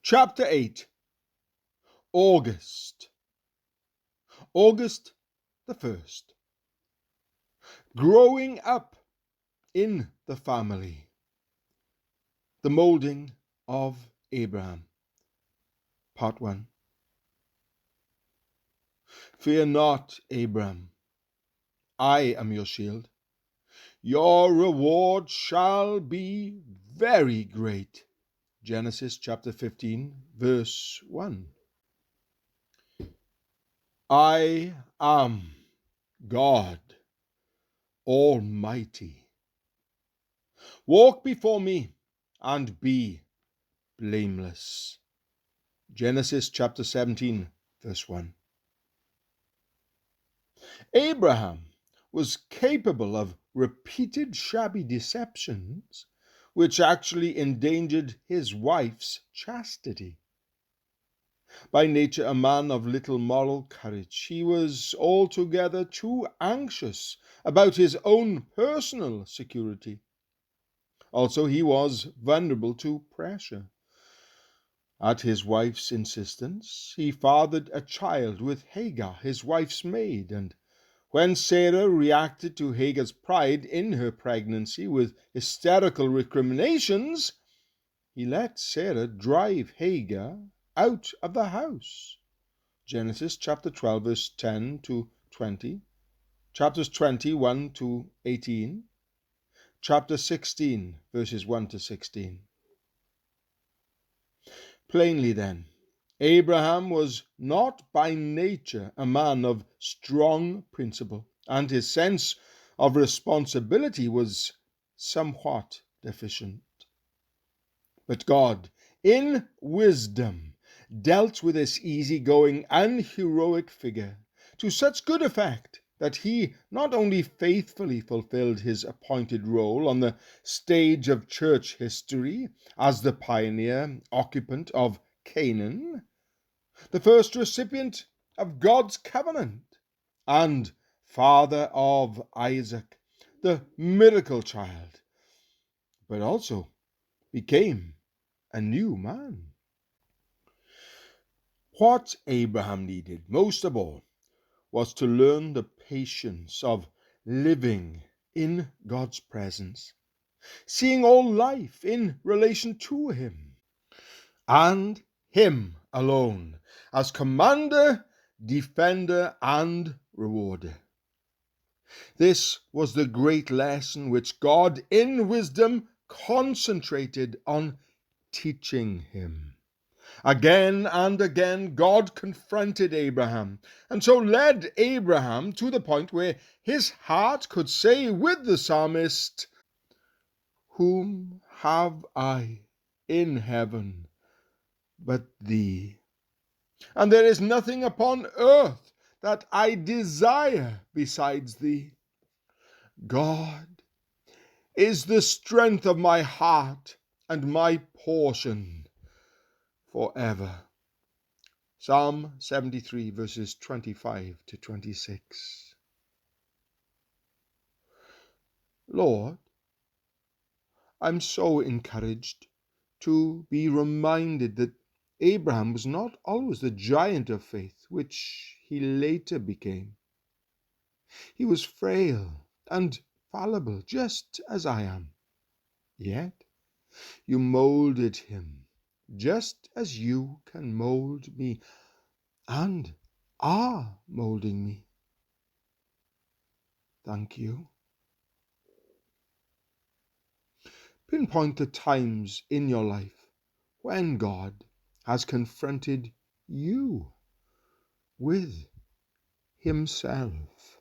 Chapter 8. August. August the 1st. Growing up in the family. The Moulding of Abraham. Part 1. Fear not, Abram. I am your shield. Your reward shall be very great. Genesis chapter 15, verse 1. I am God Almighty. Walk before me and be blameless. Genesis chapter 17, verse 1. Abraham was capable of repeated shabby deceptions which actually endangered his wife's chastity. By nature a man of little moral courage, he was altogether too anxious about his own personal security. Also, he was vulnerable to pressure. At his wife's insistence, he fathered a child with Hagar, his wife's maid, and when Sarah reacted to Hagar's pride in her pregnancy with hysterical recriminations, he let Sarah drive Hagar out of the house. Genesis chapter 12, verse 10 to 20, chapters 21 to 18, chapter 16, verses 1 to 16. Plainly then, Abraham was not by nature a man of strong principle, and his sense of responsibility was somewhat deficient. But God, in wisdom, dealt with this easygoing and heroic figure to such good effect that he not only faithfully fulfilled his appointed role on the stage of church history as the pioneer occupant of Canaan, the first recipient of God's covenant, and father of Isaac, the miracle child, but also became a new man. What Abraham needed most of all was to learn the patience of living in God's presence, seeing all life in relation to him, and him alone as commander, defender, and rewarder. This was the great lesson which God in wisdom concentrated on teaching him. Again and again, God confronted Abraham, and so led Abraham to the point where his heart could say with the psalmist, "Whom have I in heaven but thee? And there is nothing upon earth that I desire besides thee. God is the strength of my heart and my portion forever." Psalm 73, verses 25 to 26. Lord, I'm so encouraged to be reminded that Abraham was not always the giant of faith which he later became. He was frail and fallible, just as I am. Yet you molded him just as you can mold me and are molding me. Thank you. Pinpoint the times in your life when God has confronted you with himself.